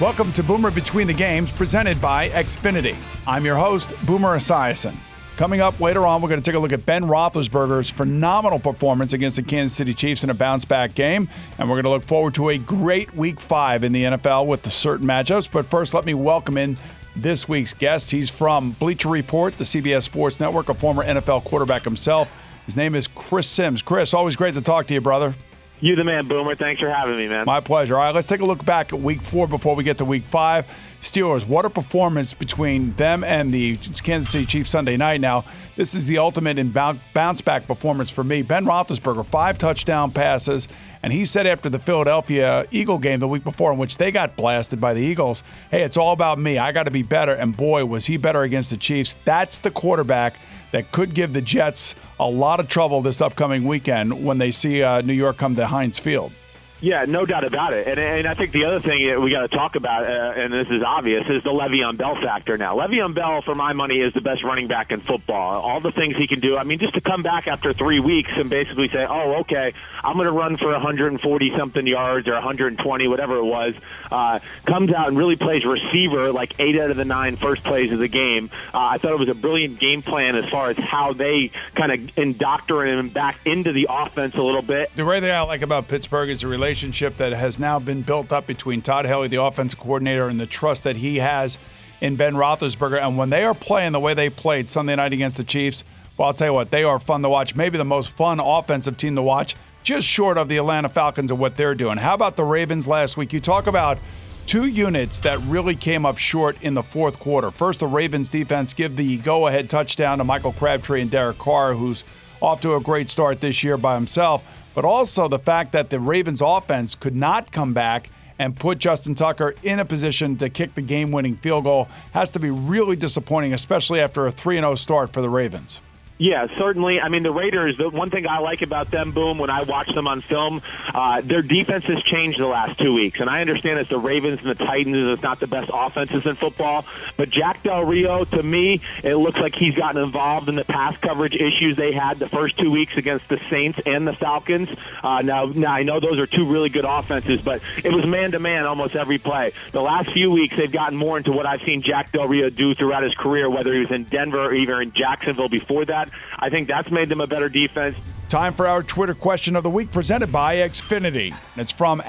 Welcome to Boomer Between the Games, presented by Xfinity. I'm your host, Boomer Esiason. Coming up later on, we're going to take a look at Ben Roethlisberger's phenomenal performance against the Kansas City Chiefs in a bounce-back game, and we're going to look forward to a great Week 5 in the NFL with the certain matchups. But first, let me welcome in this week's guest. He's from Bleacher Report, the CBS Sports Network, a former NFL quarterback himself. His name is Chris Sims. Chris, always great to talk to you, brother. You the man, Boomer. Thanks for having me, man. My pleasure. All right, let's take a look back at Week 4 before we get to Week 5. Steelers, what a performance between them and the Kansas City Chiefs Sunday night. Now, this is the ultimate in bounce-back performance for me. Ben Roethlisberger, 5 touchdown passes, and he said after the Philadelphia Eagle game the week before in which they got blasted by the Eagles, hey, it's all about me. I got to be better, and boy, was he better against the Chiefs. That's the quarterback that could give the Jets a lot of trouble this upcoming weekend when they see New York come to Heinz Field. Yeah, no doubt about it. And I think the other thing that we got to talk about, and this is obvious, is the Le'Veon Bell factor now. Le'Veon Bell, for my money, is the best running back in football. All the things he can do. I mean, just to come back after 3 weeks and basically say, oh, okay, I'm going to run for 140-something yards or 120, whatever it was, comes out and really plays receiver like 8 out of the 9 first plays of the game. I thought it was a brilliant game plan as far as how they kind of indoctrinate him back into the offense a little bit. The way that I like about Pittsburgh is the relationship that has now been built up between Todd Haley, the offensive coordinator, and the trust that he has in Ben Roethlisberger. And when they are playing the way they played Sunday night against the Chiefs, well, I'll tell you what, they are fun to watch. Maybe the most fun offensive team to watch, just short of the Atlanta Falcons and what they're doing. How about the Ravens last week? You talk about 2 units that really came up short in the fourth quarter. First, the Ravens defense give the go-ahead touchdown to Michael Crabtree and Derek Carr, who's off to a great start this year by himself. But also the fact that the Ravens offense could not come back and put Justin Tucker in a position to kick the game-winning field goal has to be really disappointing, especially after a 3-0 start for the Ravens. Yeah, certainly. I mean, the Raiders, the one thing I like about them, Boom, when I watch them on film, their defense has changed the last 2 weeks. And I understand it's the Ravens and the Titans, it's not the best offenses in football. But Jack Del Rio, to me, it looks like he's gotten involved in the pass coverage issues they had the first 2 weeks against the Saints and the Falcons. Now, I know those are 2 really good offenses, but it was man-to-man almost every play. The last few weeks, they've gotten more into what I've seen Jack Del Rio do throughout his career, whether he was in Denver or even in Jacksonville before that. I think that's made them a better defense. Time for our Twitter question of the week presented by Xfinity. It's from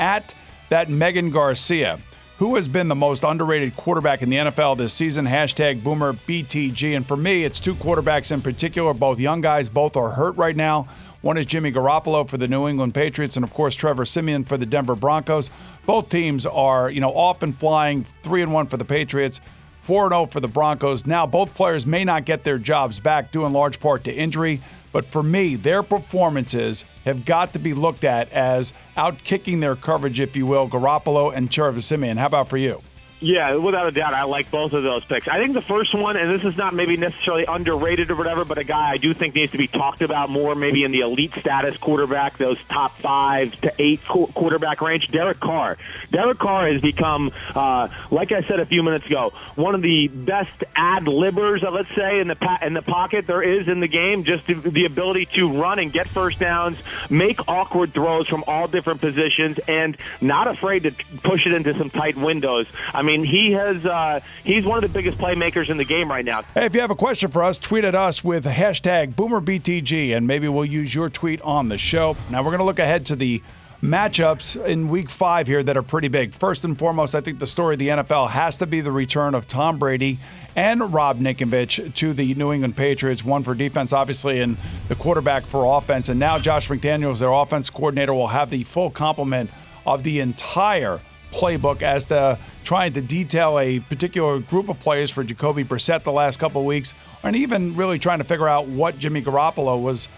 @Megan_Garcia. Who has been the most underrated quarterback in the NFL this season? #Boomer BTG. And for me, it's 2 quarterbacks in particular, both young guys. Both are hurt right now. One is Jimmy Garoppolo for the New England Patriots, and of course Trevor Siemian for the Denver Broncos. Both teams are, off and flying. 3-1 for the Patriots, 4-0 for the Broncos. Now, both players may not get their jobs back due in large part to injury, but for me, their performances have got to be looked at as out-kicking their coverage, if you will, Garoppolo and Trevor Siemian. How about for you? Yeah, without a doubt, I like both of those picks. I think the first one, and this is not maybe necessarily underrated or whatever, but a guy I do think needs to be talked about more, maybe in the elite status quarterback, those top 5 to 8 quarterback range, Derek Carr. Derek Carr has become, like I said a few minutes ago, one of the best ad-libbers, let's say, in the pocket there is in the game. Just the ability to run and get first downs, make awkward throws from all different positions, and not afraid to push it into some tight windows. I mean, he's one of the biggest playmakers in the game right now. Hey, if you have a question for us, tweet at us with #BoomerBTG, and maybe we'll use your tweet on the show. Now, we're going to look ahead to the matchups in Week 5 here that are pretty big. First and foremost, I think the story of the NFL has to be the return of Tom Brady and Rob Ninkovich to the New England Patriots, one for defense, obviously, and the quarterback for offense. And now Josh McDaniels, their offense coordinator, will have the full complement of the entire playbook as to trying to detail a particular group of players for Jacoby Brissett the last couple of weeks, and even really trying to figure out what Jimmy Garoppolo was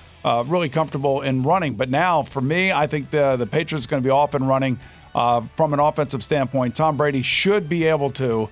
really comfortable in running. But now, for me, I think the Patriots are going to be off and running from an offensive standpoint. Tom Brady should be able to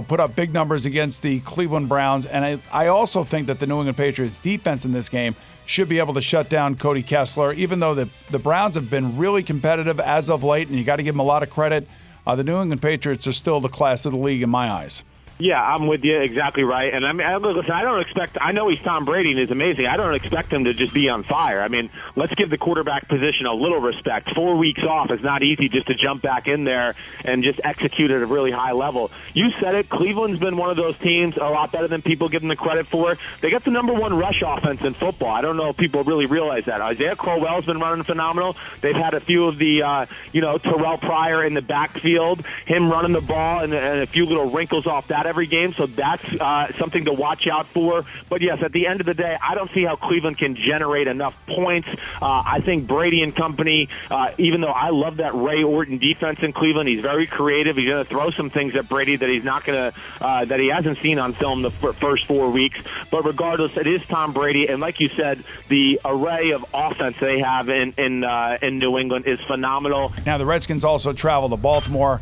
put up big numbers against the Cleveland Browns. And I also think that the New England Patriots defense in this game should be able to shut down Cody Kessler, even though the Browns have been really competitive as of late, and you got to give them a lot of credit. The New England Patriots are still the class of the league in my eyes. Yeah, I'm with you. Exactly right. And I mean, listen, I know he's Tom Brady and he's amazing. I don't expect him to just be on fire. I mean, let's give the quarterback position a little respect. 4 weeks off is not easy just to jump back in there and just execute at a really high level. You said it. Cleveland's been one of those teams a lot better than people give them the credit for. They got the number one rush offense in football. I don't know if people really realize that. Isaiah Crowell's been running phenomenal. They've had a few of the, Terrell Pryor in the backfield, him running the ball, and a few little wrinkles off that every game, so that's something to watch out for. But yes, at the end of the day, I don't see how Cleveland can generate enough points. I think Brady and company, even though I love that Ray Orton defense in Cleveland, he's very creative. He's going to throw some things at Brady that he's not going to, that he hasn't seen on film the first 4 weeks. But regardless, it is Tom Brady, and like you said, the array of offense they have in New England is phenomenal. Now the Redskins also travel to Baltimore.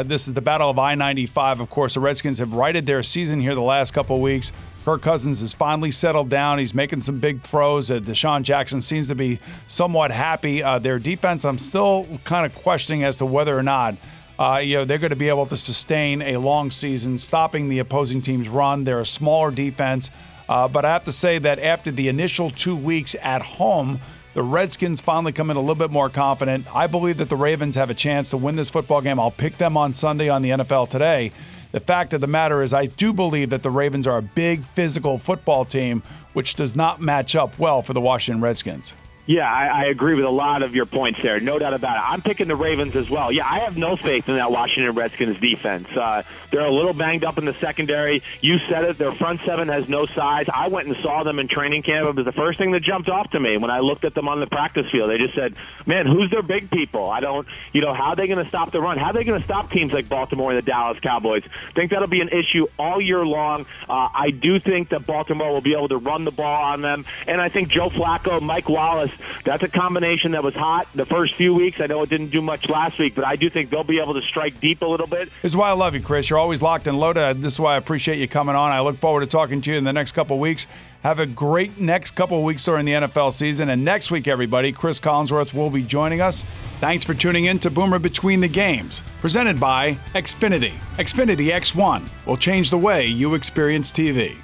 This is the Battle of I-95. Of course, the Redskins have righted their season here the last couple of weeks. Kirk Cousins has finally settled down. He's making some big throws. Deshaun Jackson seems to be somewhat happy. Their defense, I'm still kind of questioning as to whether or not they're going to be able to sustain a long season, stopping the opposing team's run. They're a smaller defense. But I have to say that after the initial 2 weeks at home, the Redskins finally come in a little bit more confident. I believe that the Ravens have a chance to win this football game. I'll pick them on Sunday on the NFL Today. The fact of the matter is I do believe that the Ravens are a big physical football team, which does not match up well for the Washington Redskins. Yeah, I agree with a lot of your points there. No doubt about it. I'm picking the Ravens as well. Yeah, I have no faith in that Washington Redskins defense. They're a little banged up in the secondary. You said it. Their front seven has no size. I went and saw them in training camp. It was the first thing that jumped off to me when I looked at them on the practice field. They just said, man, who's their big people? How are they going to stop the run? How are they going to stop teams like Baltimore and the Dallas Cowboys? I think that'll be an issue all year long. I do think that Baltimore will be able to run the ball on them. And I think Joe Flacco, Mike Wallace, that's a combination that was hot the first few weeks. I know it didn't do much last week, but I do think they'll be able to strike deep a little bit. This is why I love you, Chris. You're always locked and loaded. This is why I appreciate you coming on. I look forward to talking to you in the next couple of weeks. Have a great next couple of weeks during the NFL season. And next week, everybody, Chris Collinsworth will be joining us. Thanks for tuning in to Boomer Between the Games, presented by Xfinity. Xfinity X1 will change the way you experience TV.